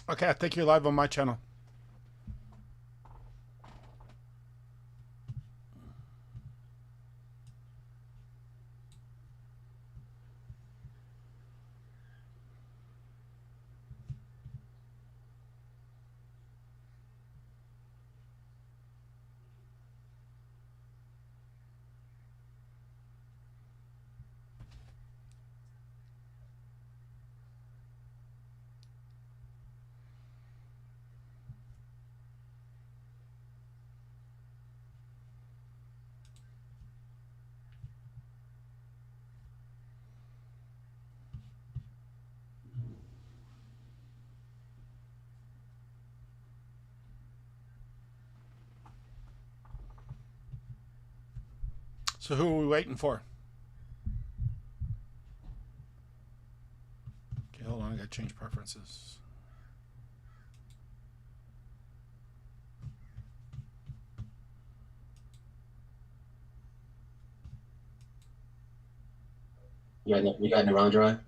Okay, I think you're live on my channel. So who are we waiting for? Okay, hold on. I gotta change preferences. You got Narendra?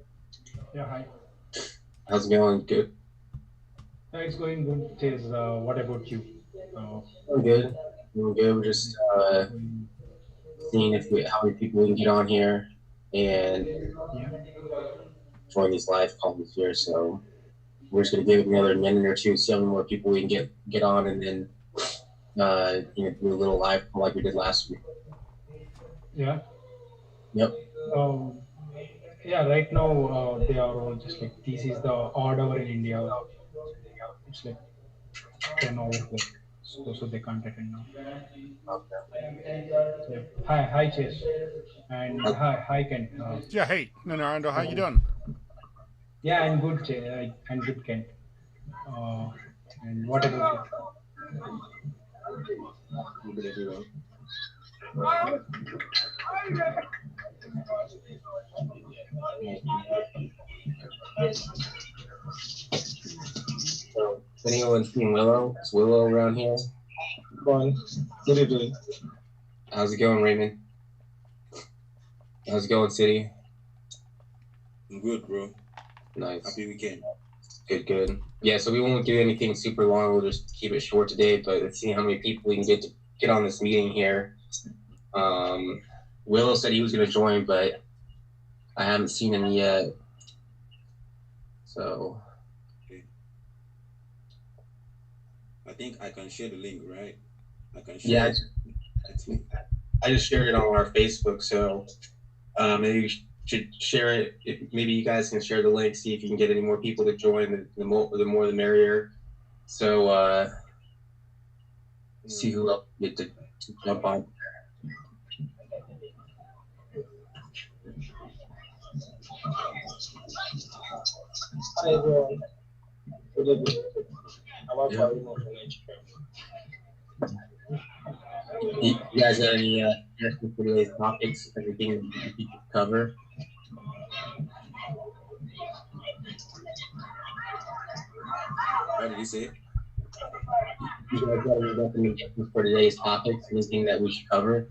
Yeah, hi. How's it going? Good. It's going good. Chase, what about you? Doing good. Doing good. We're just Going, seeing how many people we can get on here and yeah. join these live calls here. So we're just gonna give it another minute or two, see how many more people we can get on, and then do a little live call like we did last week. Yeah. Yep. Um, yeah, right now they are all just like this is the odd hour in India. It's like 10 hours left. So they can't attend now. Yeah. Hi, Chase. And hi, Kent. Yeah, hey, Narando, how you doing? Yeah, I'm good, I'm good, Kent. Uh, and what about So if anyone's seen Willow? Is Willow around here? Fine. What are you doing? How's it going, Raymond? How's it going, City? I'm good, bro. Nice. Happy weekend. Good. Yeah, so we won't do anything super long. We'll just keep it short today, but let's see how many people we can get on this meeting here. Willow said he was going to join, but I haven't seen him yet. So Okay. I think I can share the link, right? I can share yeah, it. I just shared it on our Facebook, so maybe you should share it. Maybe you guys can share the link, see if you can get any more people to join. The more the merrier. So see who else get to jump on. Hi everyone. Good evening. I'm out Yeah. for remote You guys got any suggestions for today's topics? Anything that you think we could cover? What did you say? You guys got any recommendations for today's topics? Anything that we should cover?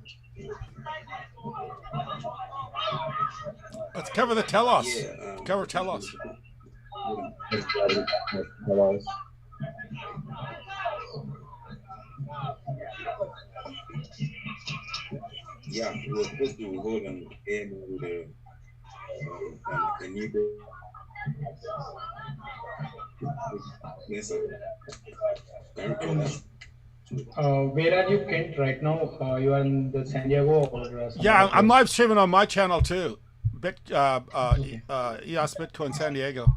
Let's cover the telos. Yeah. Cover telos. Yeah, we were supposed to hold an air with a new yes, sir. Can you recall that? where are you, Kent, right now? You are in the San Diego or Yeah, I'm place? live streaming on my channel too. Okay. EOS Bitcoin San Diego.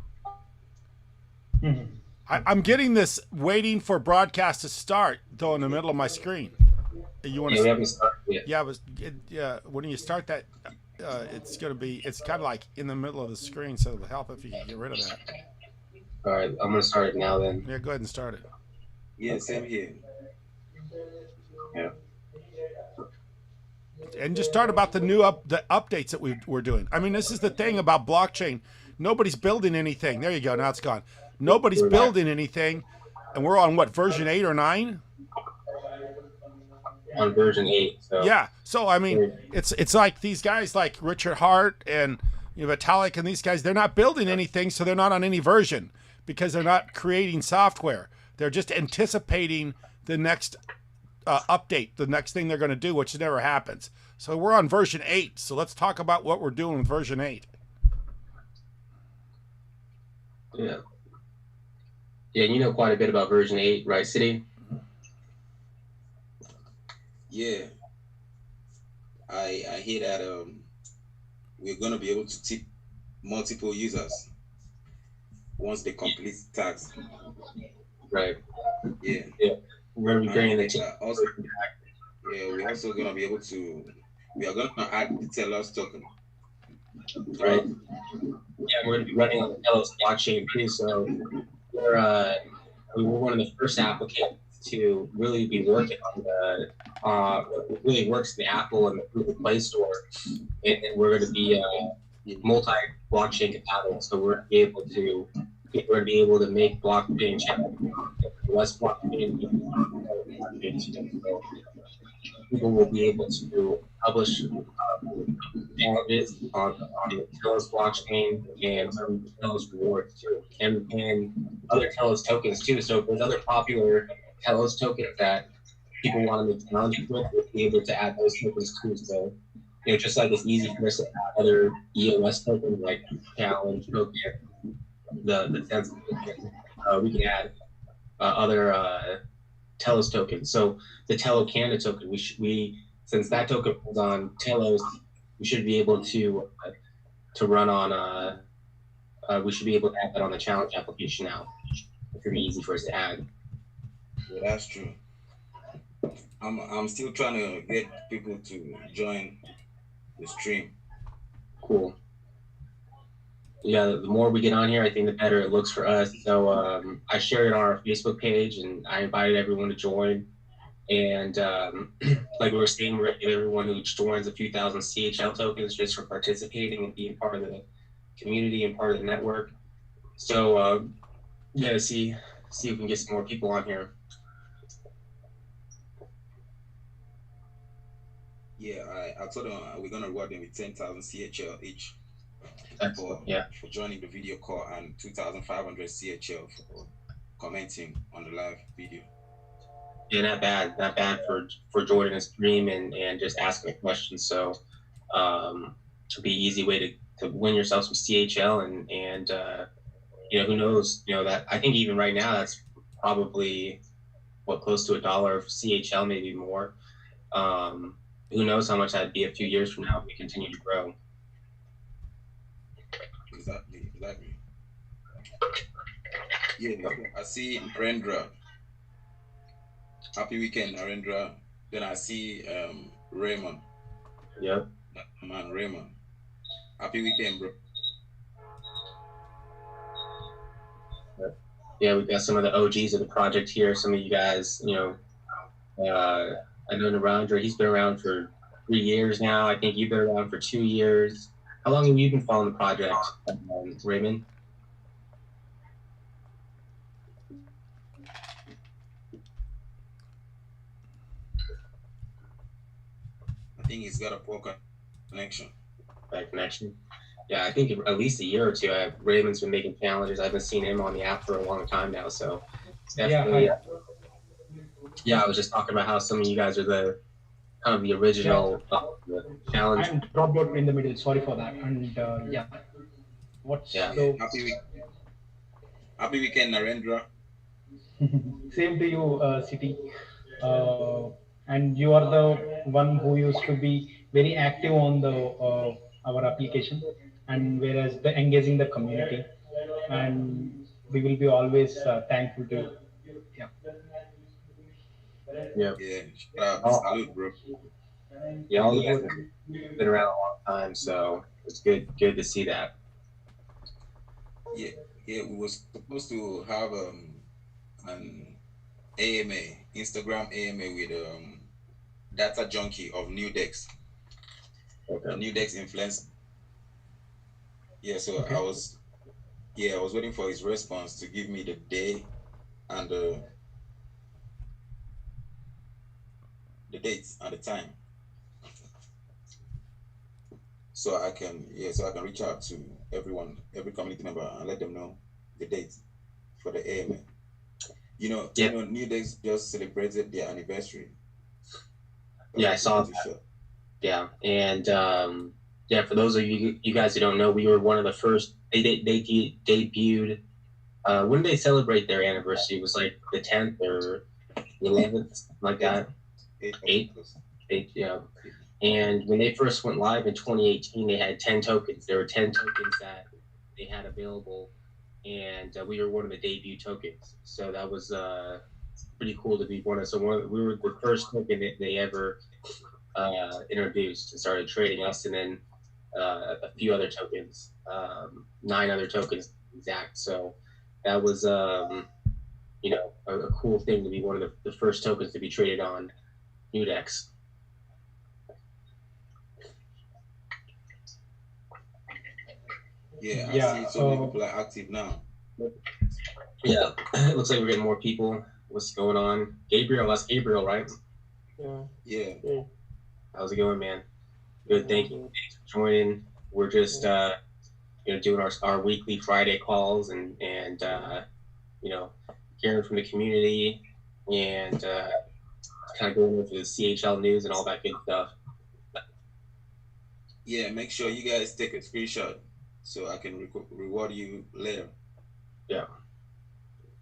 Mhm. I'm getting this waiting for broadcast to start though in the middle of my screen. You want Yeah, we to? haven't started yet. Yeah, when you start that, it's kind of like in the middle of the screen, so it'll help if you can get rid of that. All right, I'm gonna start it now then. Yeah, go ahead and start it. Yeah, same here. Yeah. And just start about the updates that we're doing. I mean, this is the thing about blockchain. Nobody's building anything. There you go. Now it's gone. Nobody's building anything, and we're on what, version 8 or 9? On version 8. So Yeah. So I mean, it's like these guys like Richard Hart and Vitalik and these guys. They're not building anything, so they're not on any version. because they're not creating software. They're just anticipating the next update, the next thing they're going to do, which never happens. So we're on version 8. So let's talk about what we're doing with version 8. Yeah. Yeah, you know quite a bit about version 8, right, City? Yeah, I hear that we're gonna be able to tip multiple users once they complete task. Right. Yeah, Yeah. We're going to be bringing the team. also, yeah, we're also gonna be able to. We are gonna add the Telos token. Right. Yeah, we're going to be running on the Telos blockchain too. So we're one of the first applicants to really be working on the what really works in the Apple and the Google Play Store, and we're going to be multi-blockchain compatible. So we're going to be able to make blockchain channels less blockchain. So people will be able to publish challenges on the Telos blockchain and some Telos rewards too, and other Telos tokens too. So if there's other popular Telos tokens that people want to make challenges with, we'll be able to add those tokens too. So, just like it's easy for us to add other EOS tokens like challenge token, the sense token, we can add other Telos tokens. So the Telo Canada token, we since that token is on Telos, we should be able to run on we should be able to add that on the challenge application now. It's pretty easy for us to add. Yeah, that's true. I'm still trying to get people to join the stream. Cool. Yeah, the more we get on here, I think the better it looks for us. So I shared it on our Facebook page, and I invited everyone to join. And like we were saying, we're going to give everyone who joins a few thousand CHL tokens just for participating and being part of the community and part of the network. So yeah, see if we can get some more people on here. Yeah, I told them we're gonna reward them with 10,000 CHL each for joining the video call, and 2,500 CHL for commenting on the live video. Yeah, not bad for joining a stream and just asking a question. So it'll be an easy way to win yourself some CHL and who knows, that I think even right now that's probably close to $1 of CHL, maybe more. Who knows how much that'd be a few years from now if we continue to grow. Exactly. Yeah, I see Narendra. Happy weekend, Narendra. Then I see Raymond. Yep. Man, Raymond. Happy weekend, bro. Yeah, we got some of the OGs of the project here. Some of you guys, I know Narendra, he's been around for 3 years now. I think you've been around for 2 years. How long have you been following the project, Raymond? I think he's got a poor connection. Bad connection. Yeah, I think at least a year or two. Raymond's been making challenges. I haven't seen him on the app for a long time now. So it's definitely. Yeah, I was just talking about how some of you guys are the kind of the original challenge. I'm dropped out in the middle. Sorry for that. And Happy weekend, Narendra. Same to you, City. And you are the one who used to be very active on the our application, and whereas engaging the community, and we will be always thankful to you. Yeah. Salute, bro. Yeah, all you guys have been around a long time, so it's good to see that. Yeah, we were supposed to have an AMA, Instagram AMA with Data Junkie of New Dex. Okay. New Dex influence. Yeah, so okay. I was waiting for his response to give me the day and the dates and the time, so I can reach out to everyone, every community member, and let them know the dates. for the AMA. You Yeah. know, New Decks just celebrated their anniversary. Yeah, I saw Pretty that. sure. Yeah, and yeah, for those of you guys who don't know, we were one of the first. They debuted. When did they celebrate their anniversary? It was like the 10th or the 11th, something like that. 8th of 8th, August. 8th, yeah. And when they first went live in 2018, they had 10 tokens. There were 10 tokens that they had available, and we were one of the debut tokens. So that was pretty cool to be one of. So we were the first token that they ever introduced and started trading us, and then a few other tokens, 9 other tokens exact. So that was you know, a cool thing to be one of the first tokens to be traded on Nudex. Yeah, I Yeah, see so many people are active now. Yeah, it looks like we're getting more people. What's going on? Gabriel, that's Gabriel, right? Yeah. How's it going, man? Good, thank you. Thanks for joining. We're just you know, doing our weekly Friday calls and you know, hearing from the community and kind of going over the CHL news and all that good stuff. Yeah, make sure you guys take a screenshot so I can reward you later. Yeah.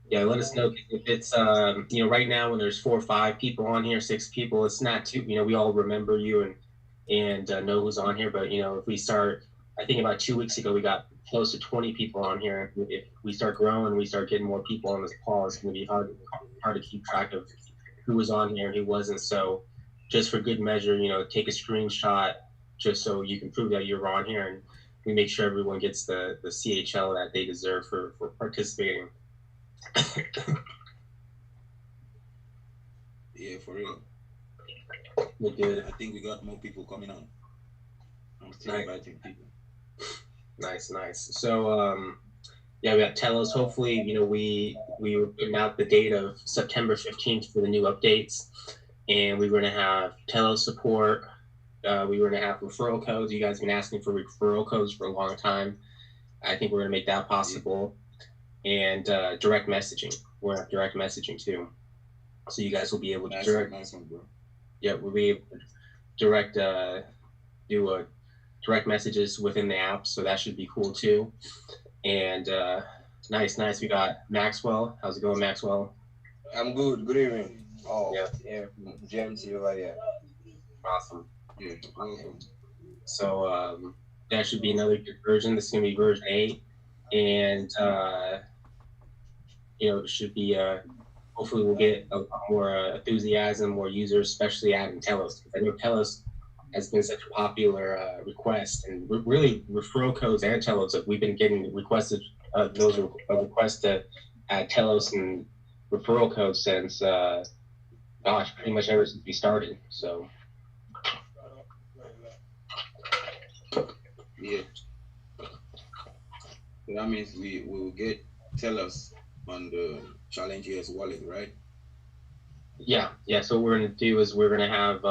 Yeah, let us know if it's you know, right now when there's 4 or 5 people on here, 6 people, it's not too, you know, we all remember you and know who's on here, but you know, if we start, I think about 2 weeks ago we got close to 20 people on here. If we start growing, we start getting more people on this call, it's going to be hard to keep track of who was on here and who wasn't. So just for good measure, you know, take a screenshot just so you can prove that you're on here, and we make sure everyone gets the CHL that they deserve for participating. Yeah, for real. We're good. I think we got more people coming on. I'm still Nice. inviting people. Nice. So yeah, we got Telos. Hopefully, you know, we were putting out the date of September 15th for the new updates, and we were gonna have Telos support. We were gonna have referral codes. You guys have been asking for referral codes for a long time. I think we're gonna make that possible, and direct messaging. We're gonna have direct messaging too, so you guys will be able to direct. Nice one, bro. Yeah, we'll be able to direct do direct messages within the app, so that should be cool too. And nice. We got Maxwell. How's it going, Maxwell? I'm good. Good evening. Oh, Yeah. James over here. Awesome. Yeah, welcome. So that should be another good version. This is gonna be version 8, and you know, it should be hopefully we'll get a lot more enthusiasm, more users, especially adding Telos. I know Telos has been such a popular request, and really referral codes and Telos. We've been getting requested those requests to add Telos and referral codes since gosh, pretty much ever since we started. So Yeah. So that means we will get Telos on the Challenge EOS wallet, right? yeah. So what we're gonna do is we're gonna have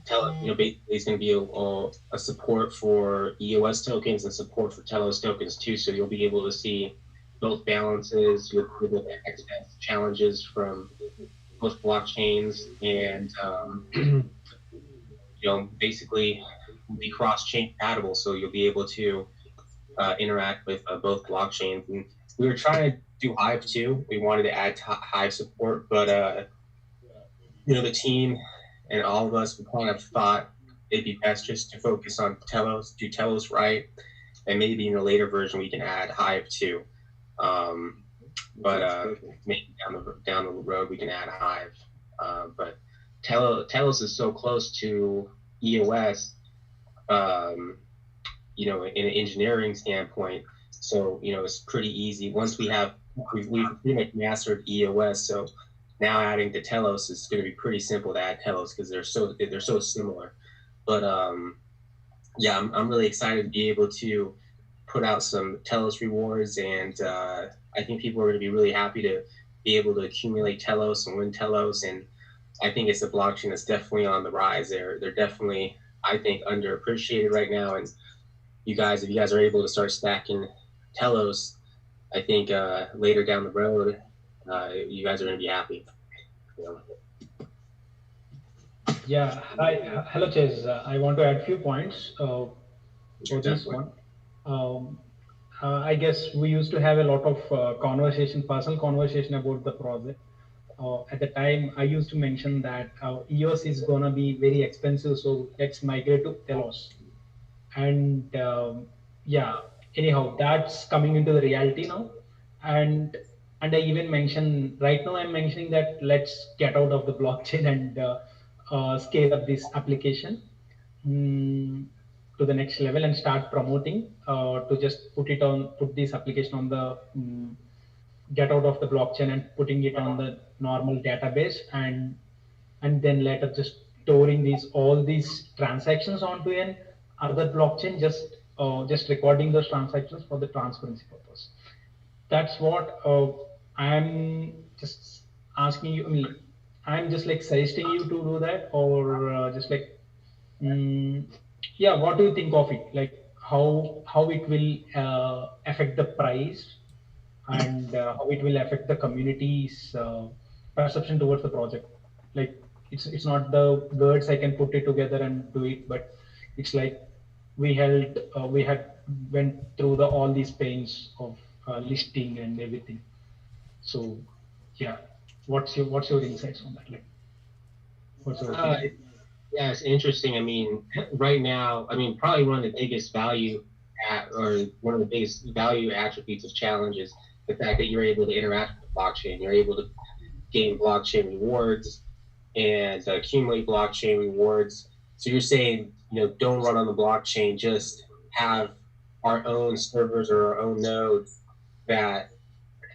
Telos. You know, basically it's gonna be a support for EOS tokens and support for Telos tokens too. So you'll be able to see both balances. You'll be able to access challenges from both blockchains, and you know, basically be cross-chain compatible. So you'll be able to interact with both blockchains. And we were trying to do Hive too. We wanted to add Hive support, but you know, the team and all of us, we kind of thought it'd be best just to focus on Telos, do Telos right, and maybe in a later version we can add Hive too. But maybe down the road we can add Hive. But Telos is so close to EOS, you know, in an engineering standpoint. So, you know, it's pretty easy. Once we've pretty much mastered EOS, so now adding to Telos is going to be pretty simple to add Telos because they're so similar. But yeah, I'm really excited to be able to put out some Telos rewards, and I think people are going to be really happy to be able to accumulate Telos and win Telos. And I think it's a blockchain that's definitely on the rise. They're definitely, I think, underappreciated right now. And if you guys are able to start stacking Telos, I think later down the road, you guys are going to be happy. You know? Yeah. Hi, hello, Chase. I want to add few points for this Definitely. one. Um, I guess we used to have a lot of conversation, personal conversation about the project. At the time, I used to mention that EOS is gonna be very expensive, so let's migrate to Telos. And yeah, anyhow, that's coming into the reality now. And I even mentioned right now, I'm mentioning that let's get out of the blockchain and scale up this application mm, to the next level and start promoting to just put this application on the get out of the blockchain and putting it on the normal database, and then later just storing these all these transactions onto an other blockchain, just recording those transactions for the transparency purpose. That's what I'm just asking you. I mean, I'm just like suggesting you to do that, or just like mm, yeah, what do you think of it? Like how it will affect the price, and how it will affect the community's perception towards the project. Like it's not the words I can put it together and do it, but it's like we had went through the all these pains of listing and everything. So yeah, what's your insights on that? Like what's your opinion? Yeah, it's interesting. I mean, right now, I mean, probably one of the biggest or one of the biggest value attributes of Challenge is the fact that you're able to interact with the blockchain. You're able to gain blockchain rewards and accumulate blockchain rewards. So you're saying, don't run on the blockchain, just have our own servers or our own nodes that,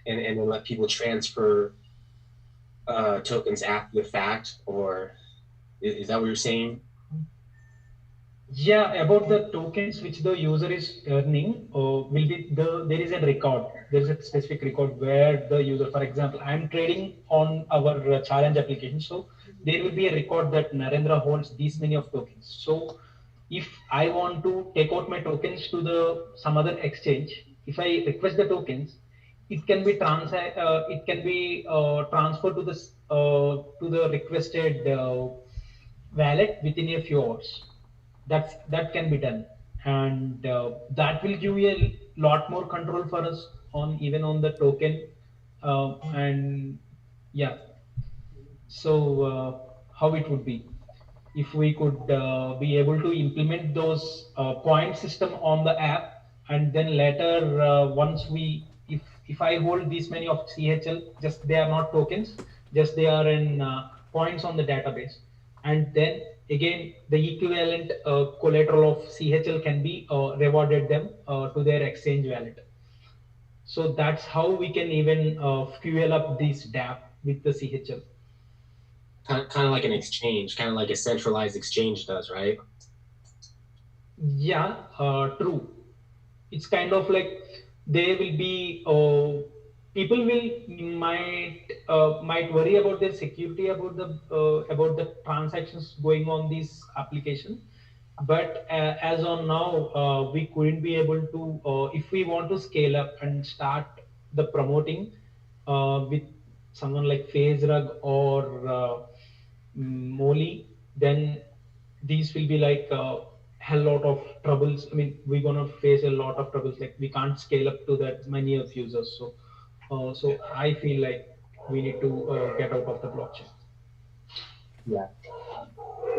and then let people transfer tokens after the fact, or is that what you're saying? Yeah, about the tokens which the user is earning, will be there is a record. There is a specific record where the user, for example, I'm trading on our challenge application, so there will be a record that Narendra holds these many of tokens. So if I want to take out my tokens to the some other exchange, if I request the tokens, it can be transferred to the requested wallet within a few hours. That can be done, and that will give you a lot more control for us on even on the token, and yeah. So how it would be if we could be able to implement those point system on the app, and then later once we if I hold these many of CHL, just they are not tokens, just they are in points on the database, and then again the equivalent collateral of CHL can be rewarded them to their exchange wallet. So that's how we can even fuel up this DApp with the CHL. Kind of like an exchange, kind of like a centralized exchange does, right? Yeah, true. It's kind of like there will be people will might worry about their security about the transactions going on this application, but as on now we couldn't be able to if we want to scale up and start the promoting with someone like FazeRug or Molly, then these will be like a hell lot of troubles. I mean, we're gonna face a lot of troubles. Like we can't scale up to that many of users. So, so I feel like we need to get out of the blockchain. Yeah.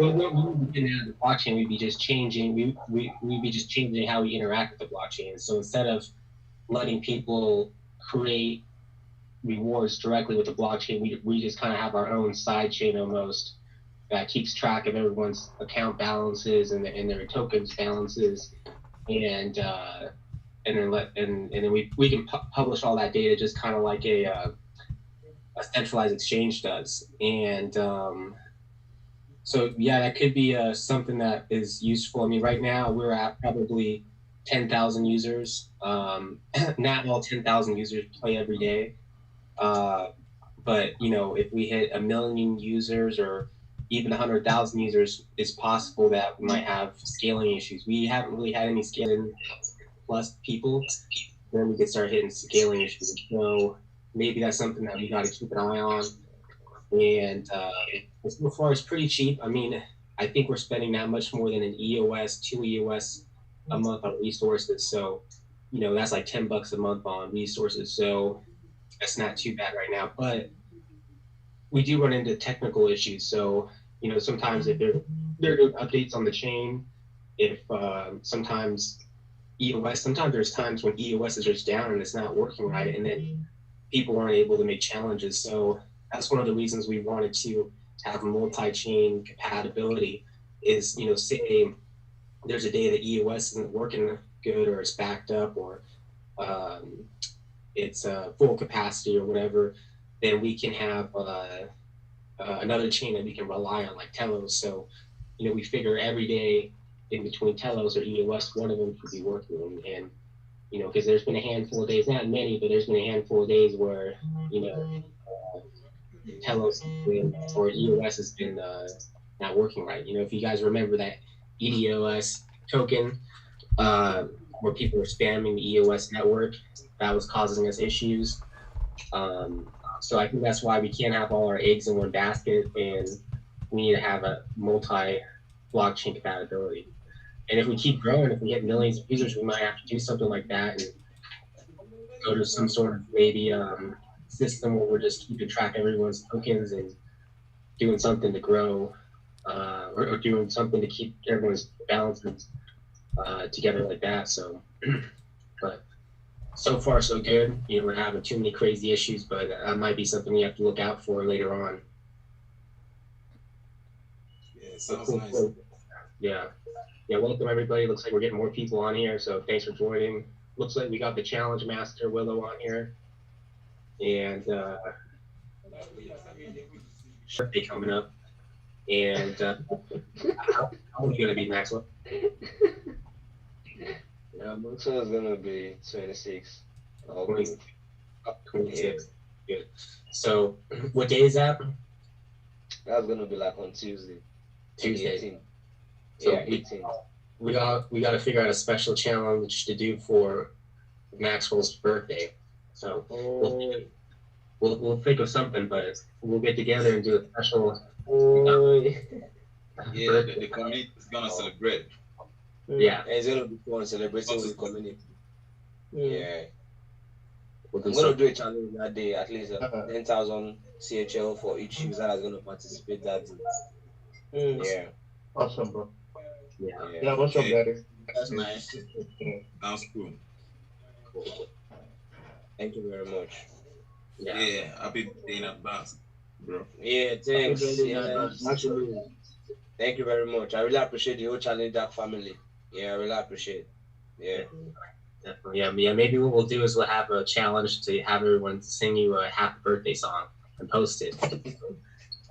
We wouldn't be the blockchain. We'd be just changing. We'd be just changing how we interact with the blockchain. So instead of letting people create rewards directly with the blockchain, we just kind of have our own side chain almost that keeps track of everyone's account balances and their tokens balances, and then we can publish all that data just kind of like a centralized exchange does. And so yeah, that could be something that is useful. I mean, right now we're at probably 10,000 users. Not all 10,000 users play every day, but if we hit 1 million users or even 100,000 users, it's possible that we might have scaling issues. We haven't really had any scaling plus people, then we can start hitting scaling issues. So maybe that's something that we got to keep an eye on. And so far, it's pretty cheap. I mean, I think we're spending that much more than an EOS, 2 EOS a month on resources. So, that's like $10 a month on resources. So that's not too bad right now. But we do run into technical issues. So, sometimes if they're doing updates on the chain, if sometimes there's times when EOS is just down and it's not working right, and then people aren't able to make challenges. So that's one of the reasons we wanted to have multi-chain compatibility is, say there's a day that EOS isn't working good, or it's backed up, or it's full capacity or whatever, then we can have another chain that we can rely on, like Telos. So, we figure every day in between Telos or EOS, one of them should be working. And because there's been a handful of days, not many, but there's been a handful of days where, Telos or EOS has been not working right. If you guys remember that EOS token where people were spamming the EOS network, that was causing us issues. So I think that's why we can't have all our eggs in one basket, and we need to have a multi-blockchain compatibility. And if we keep growing, if we get millions of users, we might have to do something like that and go to some sort of maybe system where we're just keeping track of everyone's tokens and doing something to grow, or doing something to keep everyone's balances together like that. So, but so far so good. We're having too many crazy issues, but that might be something we have to look out for later on. Yeah, sounds cool. nice. Yeah, welcome everybody. Looks like we're getting more people on here, so thanks for joining. Looks like we got the challenge master Willow on here, and birthday coming up. And how old are you gonna be, Maxwell? Maxwell is gonna be 26. 26. Good. So, what day is that? That's gonna be like on Tuesday. Tuesday. 18. So Yeah, 18. we got to figure out a special challenge to do for Maxwell's birthday. So we'll think of something, but we'll get together and do a special. Yeah, the community is gonna celebrate. Yeah, it's gonna be fun celebrating with the community. Yeah. we'll I'm gonna do a challenge that day, at least 10,000 CHL for each user that's gonna participate that day. Yeah. Awesome, bro. Yeah. What's up, Okay. Daddy? That's nice. Sounds cool. Thank you very much. Yeah, happy birthday in advance, bro. Yeah, thanks. Yeah, Absolutely. thank you very much. I really appreciate the whole Challenge That family. Yeah, I really appreciate. Yeah. Definitely. Yeah. Maybe what we'll do is we'll have a challenge to have everyone sing you a happy birthday song and post it.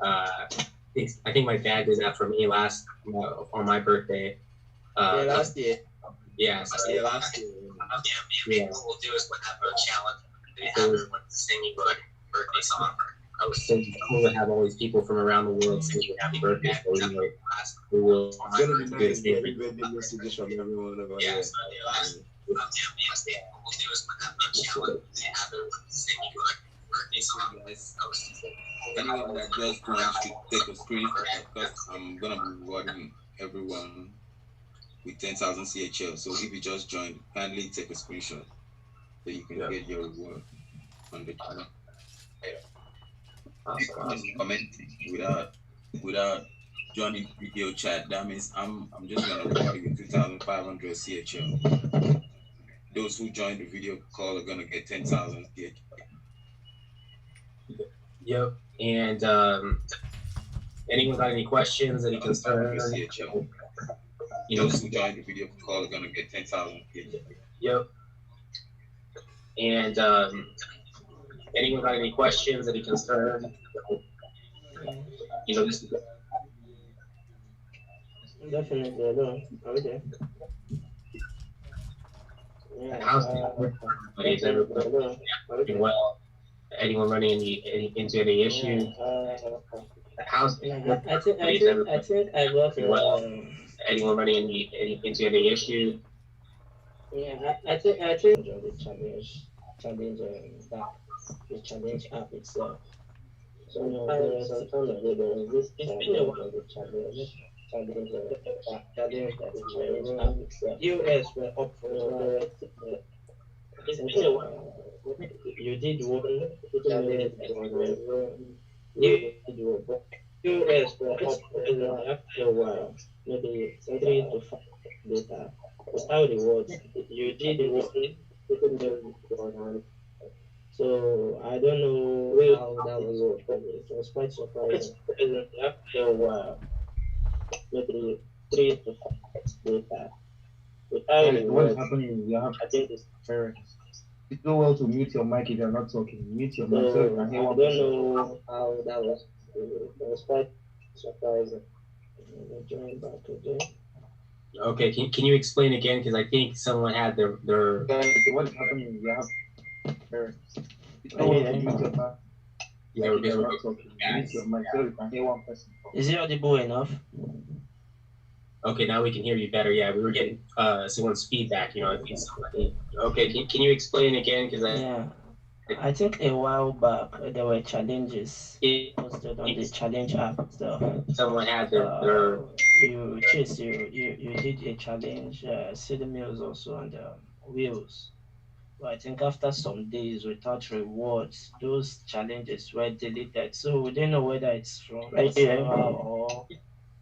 I think my dad did that for me last on my birthday. Last year. Yeah. So, Last year. maybe what we'll do is we'll have a challenge to have everyone sing you a birthday song. Post it. It's cool to have all these people from around the world sing you happy birthday. So we will. It's gonna be nice. Happy birthday messages from everyone over here. We'll do is we'll have a challenge to have everyone sing you a birthday song. Anyone that just joined should take a screenshot because I'm gonna be rewarding everyone with 10,000 CHL. So if you just joined, kindly take a screenshot so you can get your reward on the channel. Just commenting without joining video chat. That means I'm just gonna reward you with 2,500 CHL. Those who join the video call are gonna get 10,000 CHL. Yep. And anyone got any questions, any concerns? CHL. Those who join the video call are gonna get 10,000 CHL. Yep. And anyone got any questions, any concerns? This is Definitely, I know. Okay. how's everybody's everybody doing well? Anyone running into any issues? How's I think I work anyone running into any issues? Yeah, I think on the challenge back, the challenge app itself. Some time ago there was this challenge on the challenge that the challenge app itself. US were up for it. It's been a while. You did one challenge that you did one, but US were up for it after a while, maybe 3 to 5 later. Without rewards, you did one, so I don't know how that was worked, but it was quite surprising. After a while, maybe 3 to 5 later, without What is rewards, happening is you have I think it's parents. It's so well to mute your mic if you're not talking. Mute your mic so you so can hear I one don't person. know how that was. It was quite surprising. Let me join back again. Okay, can you explain again? Because I think someone had their What is happening is you have parents. It's Are so you well to hearing mute me? your mic yeah, if because you're we're not talking. Mute your mic so you can hear one person talk. Is it audible enough? okay. Now we can hear you better. Yeah, we were getting someone's feedback. You know, I think somebody. Okay, can you explain again? Because Yeah, I think a while back there were challenges posted on the challenge app stuff. someone had their You did a challenge, city meals also on the wheels. But I think after some days without rewards, those challenges were deleted. So we don't know whether it's from the server or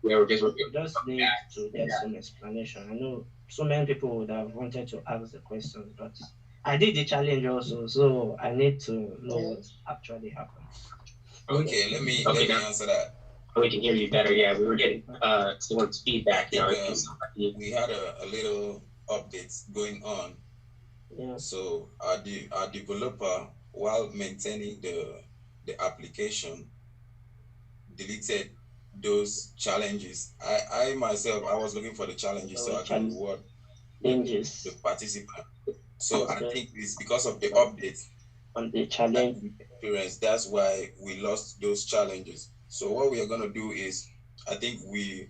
yeah, because we're we just need to get some explanation. I know so many people would have wanted to ask the questions, but I did the challenge also, so I need to know what actually happened. Okay, let me answer that. we can hear you better. Yeah, we were getting someone's I feedback. You know, think I think somebody. we had a little updates going on. Yeah. So our developer, while maintaining the application, deleted those challenges. I myself, I was looking for the challenges so I can reward the Challenges participant. So I think it's because of the on update the that challenge. we experienced. That's why we lost those challenges. So what we are gonna do is, I think we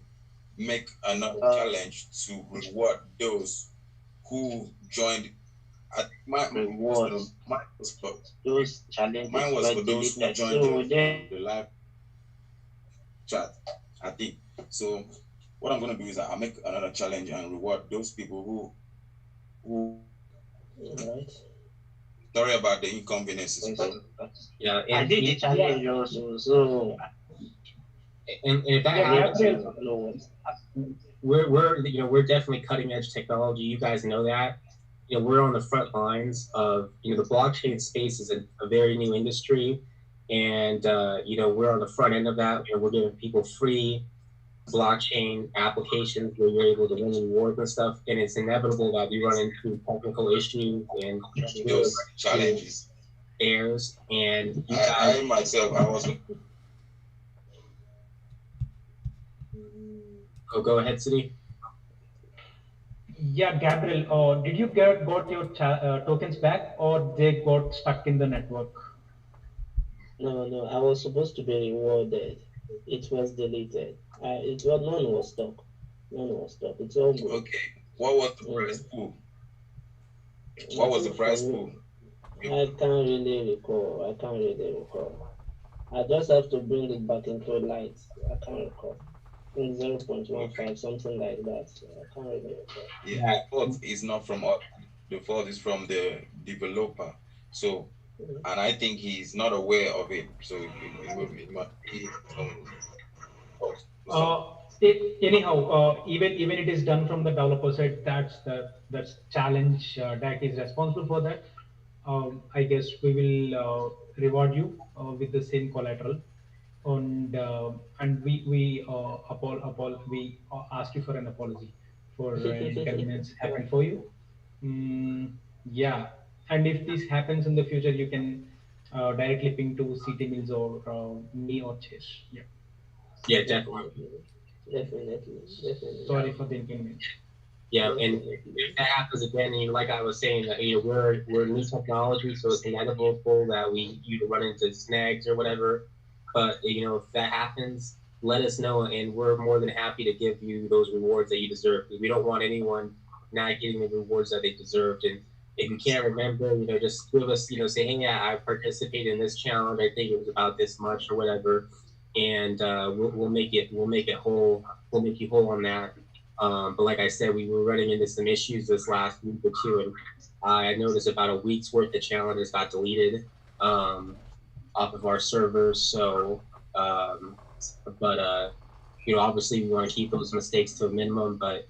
make another challenge to reward those who joined. I think Rewards. Those mine challenges was were for those who deleted. joined So then the live chat. I think so. What I'm gonna do is I'll make another challenge and reward those people who. right. Sorry about the inconveniences. Yeah, I and did the challenge also, so and if that Yeah, happens, Gabriel. know what. we're definitely cutting edge technology. You guys know that. You know, we're on the front lines of the blockchain space is a very new industry, and we're on the front end of that. You know, we're giving people free blockchain applications where you're able to win rewards and stuff. And it's inevitable that we run into technical issues and Those challenges. errors. And you I myself, I was. go ahead, City. Yeah, Gabriel, did you got your tokens back, or they got stuck in the network? No, I was supposed to be rewarded. It was deleted. None was stuck. None was stuck. It's all good. Okay. What was the prize pool? What was the prize pool? I can't really recall. I just have to bring it back into light. I can't recall. I think 0.15, something like that. I can't really recall. Yeah, the fault is not from us. The fault is from the developer. So, and I think he's not aware of it. So it must be some fault. Anyhow, even it is done from the developer side. That's challenge that is responsible for that. I guess we will reward you with the same collateral, and we ask you for an apology for inconvenience happened for you. Mm, yeah, and if this happens in the future, you can directly ping to CT Mills or me or Chase. Yeah. Yeah, definitely. Definitely. Sorry for the inconvenience. Yeah, and if that happens again, like I was saying, that we're new technology, so it's inevitable that we run into snags or whatever. But if that happens, let us know, and we're more than happy to give you those rewards that you deserve. We don't want anyone not getting the rewards that they deserved. And if you can't remember, just give us, say, hey, yeah, I participated in this challenge. I think it was about this much or whatever, and we'll make it whole. We'll make you whole on that. But like I said, we were running into some issues this last week or two, and I noticed about a week's worth of challenges got deleted off of our servers. So, obviously we want to keep those mistakes to a minimum. But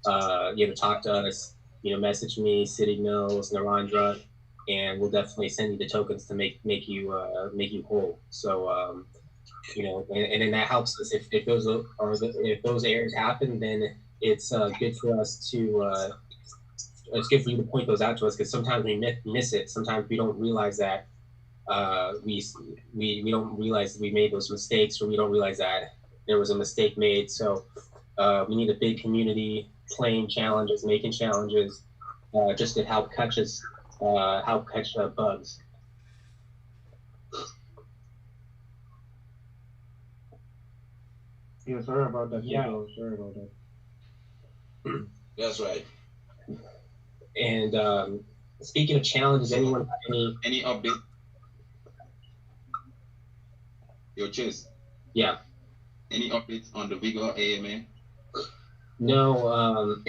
talk to us. Message me, City Mills, Narendra, and we'll definitely send you the tokens to make you whole. So. And then that helps us if those errors happen, then it's good for us to it's good for you to point those out to us, because sometimes we miss it. Sometimes we don't realize that we don't realize that we made those mistakes, or we don't realize that there was a mistake made. So we need a big community playing challenges, making challenges, just to help catch bugs. Yeah, sorry about that. Yeah. Sorry about that. That's right. And speaking of challenges, anyone have any update? Your Chase. Yeah. Any updates on the Vigor AMA? No,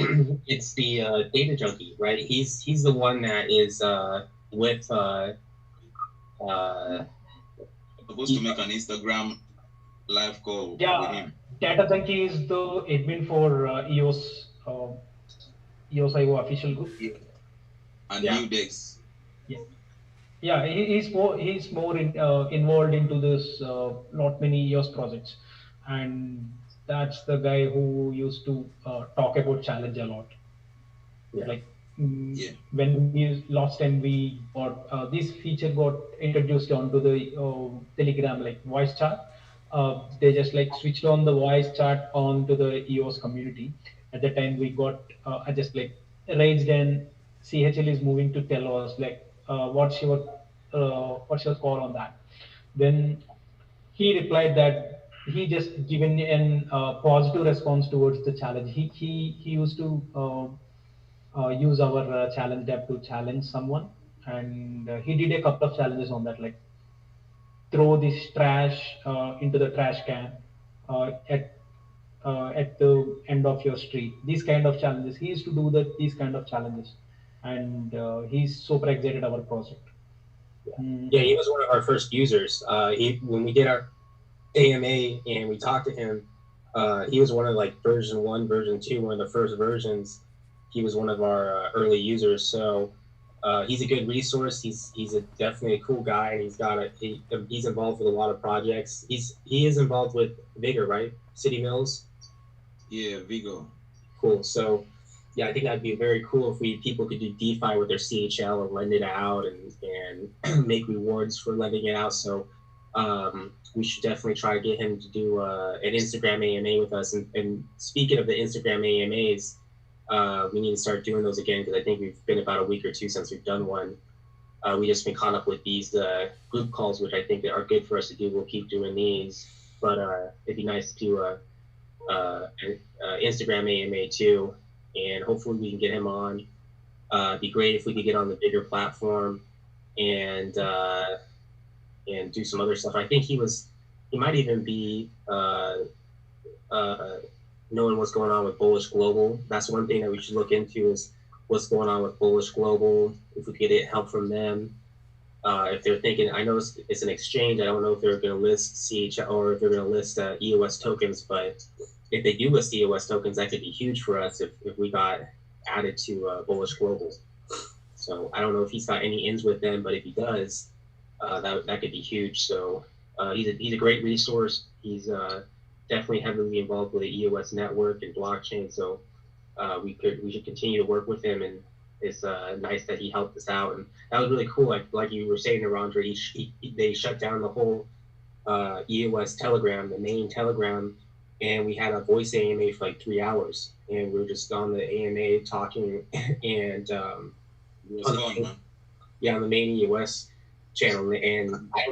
it's the data junkie, right? He's the one that is with supposed to make an Instagram live call with him. Data Junkie is the admin for EOS IO official group. And new decks. Yeah, he's more involved into this not many EOS projects, and that's the guy who used to talk about challenge a lot. Like when we last time we got this feature got introduced onto the Telegram, like voice chat. They just like switched on the voice chat onto the EOS community. At the time we got just like raised, and CHL is moving to tell us like what's your call on that. Then he replied that he just given an positive response towards the challenge. He used to use our challenge tab to challenge someone, and he did a couple of challenges on that, like throw this trash into the trash can at the end of your street. These kind of challenges. He used to do these kind of challenges, and he's super excited about our project. Yeah, he was one of our first users. When we did our AMA and we talked to him, he was one of like version 1, version 2, one of the first versions. He was one of our early users. So he's a good resource. He's definitely a cool guy, and he's involved with a lot of projects. He is involved with Vigor, right? City Mills. Yeah, Vigor. Cool. So yeah, I think that'd be very cool if people could do DeFi with their CHL and lend it out and make rewards for lending it out. So we should definitely try to get him to do an Instagram AMA with us. And speaking of the Instagram AMAs, we need to start doing those again, because I think we've been about a week or two since we've done one. We just been caught up with these group calls, which I think are good for us to do. We'll keep doing these, but it'd be nice to do an Instagram AMA too, and hopefully we can get him on. It'd be great if we could get on the bigger platform and do some other stuff. I think he might even be knowing what's going on with Bullish Global. That's one thing that we should look into, is what's going on with Bullish Global. If we could get help from them, if they're thinking, I know it's an exchange. I don't know if they're going to list CHL or if they're going to list EOS tokens, but if they do list EOS tokens, that could be huge for us if we got added to Bullish Global. So I don't know if he's got any ins with them, but if he does, that could be huge. So he's a great resource. He's definitely heavily involved with the EOS network and blockchain. So we should continue to work with him, and it's nice that he helped us out. And that was really cool. Like you were saying, Narendra, they shut down the whole EOS Telegram, the main Telegram, and we had a voice AMA for like 3 hours, and we were just on the AMA talking and on the main EOS channel. And I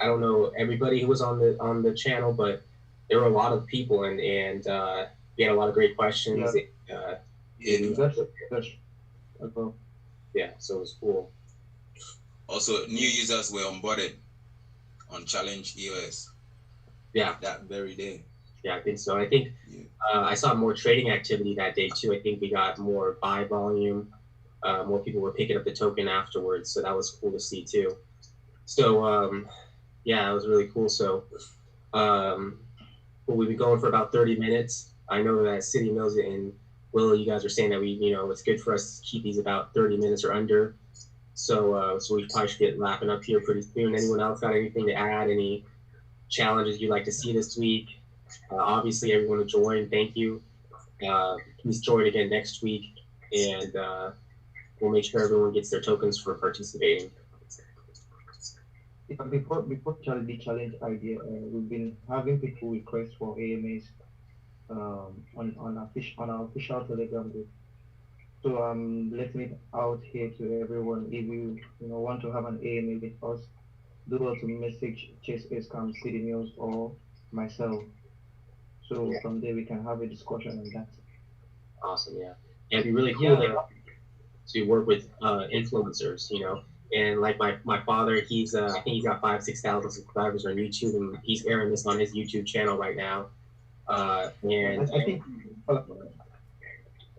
don't know everybody who was on the channel, but there were a lot of people, and we had a lot of great questions. Yeah. That's well. Yeah, so it was cool. Also, new users were onboarded on Challenge EOS. Yeah, that very day. Yeah, I think so. I think I saw more trading activity that day too. I think we got more buy volume. More people were picking up the token afterwards, so that was cool to see too. So yeah, it was really cool. So we'll be going for about 30 minutes. I know that City knows it, and Will, you guys are saying that it's good for us to keep these about 30 minutes or under. So we probably should get wrapping up here pretty soon. Anyone else got anything to add? Any challenges you'd like to see this week? Obviously, everyone to join. Thank you. Please join again next week, and we'll make sure everyone gets their tokens for participating. Before the challenge idea, we've been having people request for AMAs on our official Telegram group. So I'm letting it out here to everyone. If you want to have an AMA with us, do well to message Chase Escam, City News, or myself. So from there we can have a discussion on that. Awesome, yeah. It'd be really cool to work with influencers, And like my father, he's I think he's got 5,000-6,000 subscribers on YouTube, and he's airing this on his YouTube channel right now. And I think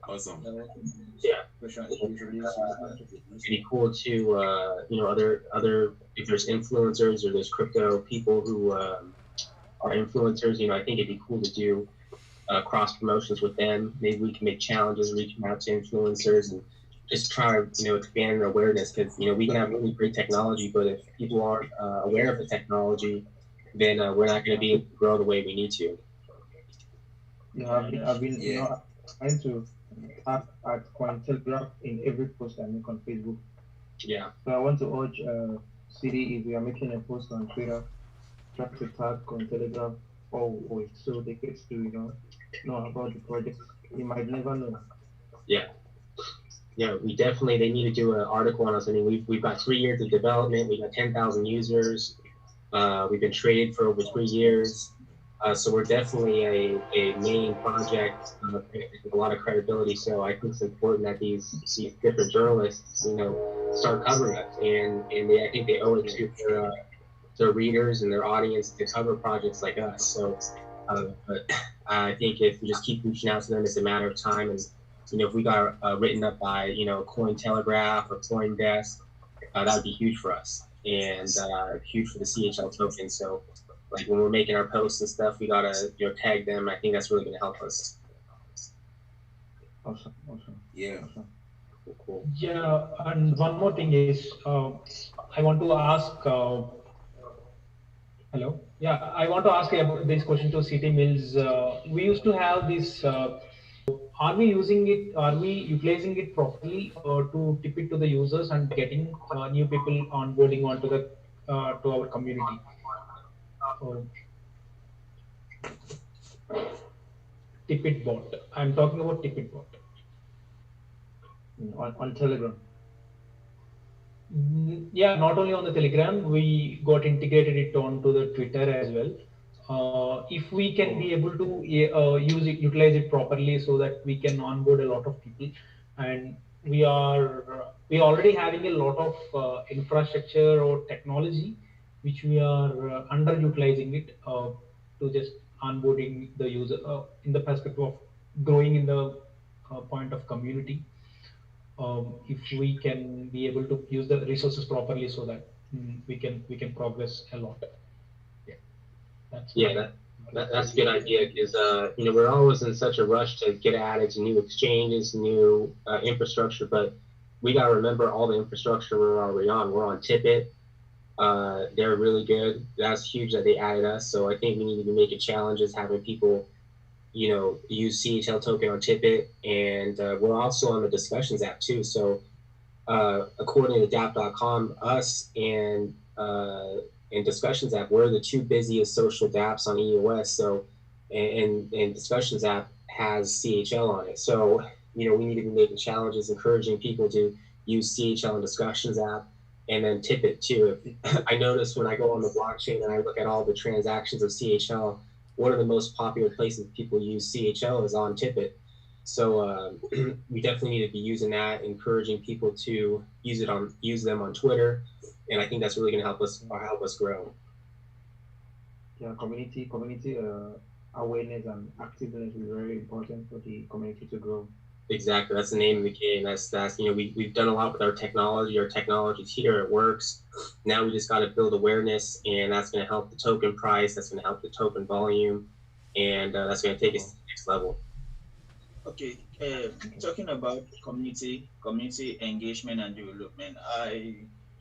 awesome. Yeah, it'd be cool to other if there's influencers or there's crypto people who are influencers. I think it'd be cool to do cross promotions with them. Maybe we can make challenges, reaching out to influencers, and just try to expand their awareness, because we can have really great technology, but if people aren't aware of the technology, then we're not going to be able to grow the way we need to. I've been trying to add Cointelegraph in every post I make on Facebook. Yeah. So I want to urge City, if we are making a post on Twitter, try to tag Cointelegraph always, so they get to know about the project. You might never know. Yeah. Yeah, they need to do an article on us. I mean, we've got 3 years of development. We got 10,000 users. We've been traded for over 3 years. So we're definitely a main project with a lot of credibility. So I think it's important that these different journalists, start covering us, and I think they owe it to their readers and their audience to cover projects like us. So, but I think if we just keep reaching out to them, it's a matter of time. And if we got written up by Cointelegraph or CoinDesk, that would be huge for us, and huge for the CHL token. So, like when we're making our posts and stuff, we gotta tag them. I think that's really gonna help us. Awesome. Yeah. Cool. Yeah, and one more thing is, I want to ask. Hello. Yeah, I want to ask about this question to City Mills. We used to have this. Are we using it? Are we utilizing it properly to tip it to the users and getting new people onboarding onto the to our community? Tipit bot. I'm talking about Tipit bot. On Telegram. Yeah, not only on the Telegram, we got integrated it onto the Twitter as well. If we can be able to utilize it properly, so that we can onboard a lot of people, and we already having a lot of infrastructure or technology, which we are underutilizing it to just onboarding the user in the perspective of growing in the point of community. If we can be able to use the resources properly, so that we can progress a lot. Yeah, that's a good idea, because we're always in such a rush to get added to new exchanges, new infrastructure, but we got to remember all the infrastructure we're already on. We're on Tipit. They're really good. That's huge that they added us. So I think we need to be making challenges, having people use CHL token on Tipit, and we're also on the discussions app too. So according to DApp.com, us and discussions app, we're the 2 busiest social dApps on EOS. So and discussions app has CHL on it. So we need to be making challenges, encouraging people to use CHL and discussions app, and then Tipit too. I notice when I go on the blockchain and I look at all the transactions of CHL, one of the most popular places people use CHL is on Tipit. So we definitely need to be using that, encouraging people to use them on Twitter, and I think that's really going to help us grow. Yeah, community awareness and activeness is very important for the community to grow. Exactly, that's the name of the game. That's we've done a lot with our technology. Our technology's here, it works. Now we just got to build awareness, and that's going to help the token price. That's going to help the token volume, and that's going to take us to the next level. Okay, talking about community engagement and development, I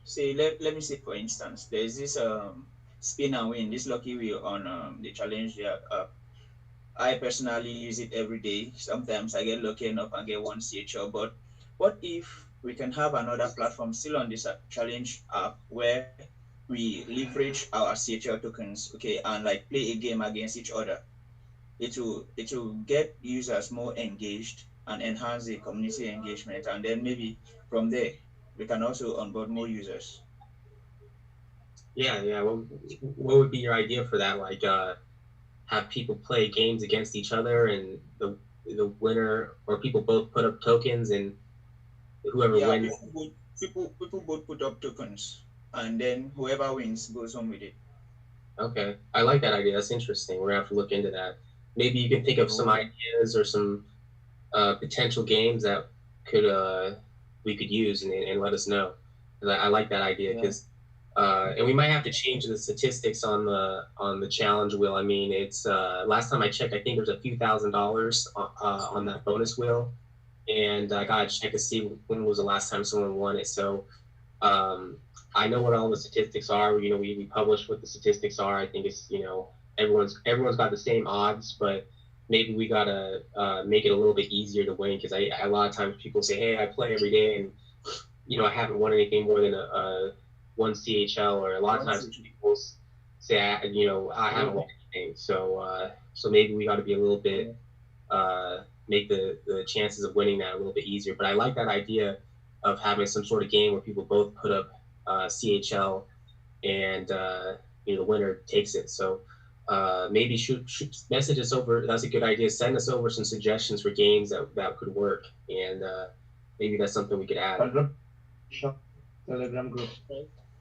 say let me say for instance, there's this spin and win, this lucky wheel on the challenge app. I personally use it every day. Sometimes I get lucky enough and get one CHL, but what if we can have another platform still on this challenge app where we leverage our CHL tokens, okay, and like play a game against each other? It will get users more engaged and enhance the community engagement, and then maybe from there we can also onboard more users. Yeah. What would be your idea for that? Like, have people play games against each other, and the winner, or people both put up tokens, and whoever Yeah, wins. people both put up tokens, and then whoever wins goes on with it. Okay, I like that idea. That's interesting. We're gonna have to look into that. Maybe you can think of some ideas or some potential games that could we could use, and let us know. 'Cause I like that idea, because and we might have to change the statistics on the challenge wheel. I mean, it's last time I checked, I think there's a few $1,000s on that bonus wheel, and I gotta check to see when was the last time someone won it. So I know what all the statistics are. We publish what the statistics are. I think it's everyone's got the same odds, but maybe we gotta make it a little bit easier to win, because a lot of times people say, hey, I play every day, and I haven't won anything more than a one CHL, or a lot of times people say I haven't won anything. So maybe we got to be a little bit make the chances of winning that a little bit easier. But I like that idea of having some sort of game where people both put up CHL, and the winner takes it. So maybe shoot message us over. That's a good idea. Send us over some suggestions for games that could work, and maybe that's something we could add. Telegram group.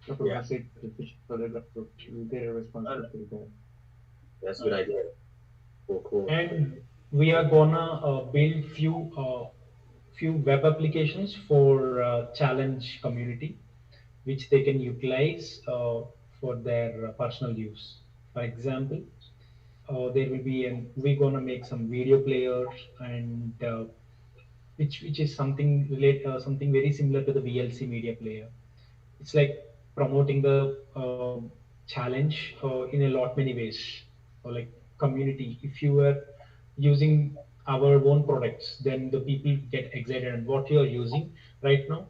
Yeah. Message to the Telegram group. You get a response there. That's a good idea. Cool. And we are gonna build few web applications for challenge community, which they can utilize for their personal use. For example, there will be we're gonna make some video players, and which is something very similar to the VLC media player. It's like promoting the challenge in a lot many ways, or like community. If you were using our own products, then the people get excited and what you're using right now,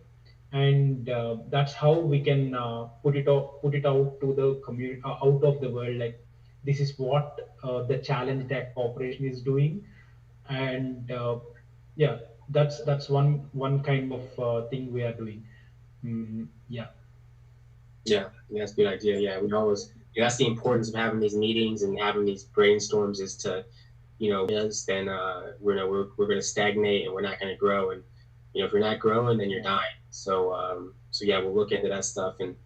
and that's how we can put it out to the community, out of the world, like this is what the challenge that corporation is doing. And yeah, that's one kind of thing we are doing. Yeah. Yeah, that's a good idea. Yeah, we always. That's the importance of having these meetings and having these brainstorms, is to, then we're going to stagnate, and we're not going to grow. And if you're not growing, then you're dying. So yeah, we'll look into that stuff and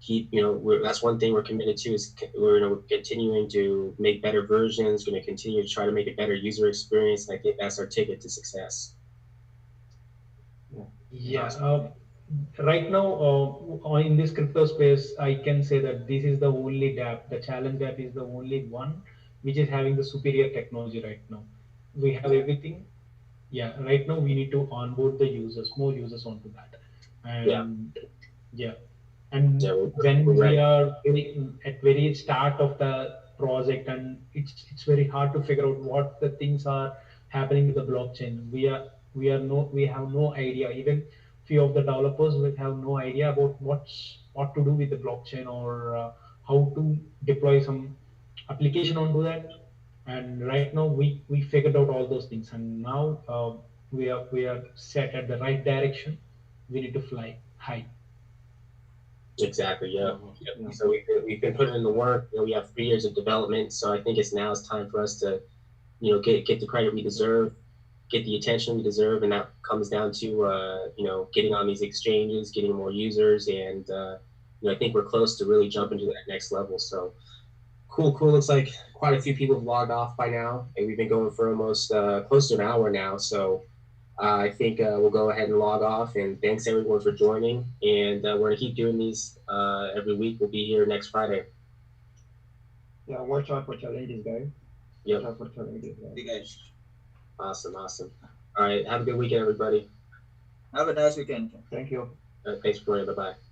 keep. That's one thing we're committed to, is we're continuing to make better versions. Going to continue to try to make a better user experience. And I think that's our ticket to success. Yeah. Right now, in this crypto space, I can say that this is the only DApp. The challenge DApp is the only one which is having the superior technology right now. We have everything. Yeah. Right now, we need to onboard the users, more users onto that. And yeah. And when we are at very start of the project, and it's very hard to figure out what the things are happening with the blockchain. We have no idea. Even few of the developers will have no idea about what to do with the blockchain, or how to deploy some application onto that. And right now we figured out all those things, and now we are set at the right direction. We need to fly high. Exactly. Yeah. So we've been putting in the work. We have 3 years of development. So I think it's time for us to, get the credit we deserve. get the attention we deserve, and that comes down to you know, getting on these exchanges, getting more users, and you know, I think we're close to really jumping to that next level. So cool. Looks like quite a few people have logged off by now, and we've been going for almost close to an hour now. So I think we'll go ahead and log off. And thanks everyone for joining. And we're gonna keep doing these every week. We'll be here next Friday. Yeah, watch out for challenges, guys. Yep. Watch out for challenges, guys. Hey guys, Awesome. All right. Have a good weekend, everybody. have a nice weekend. Thank you. Thanks for joining. Bye bye.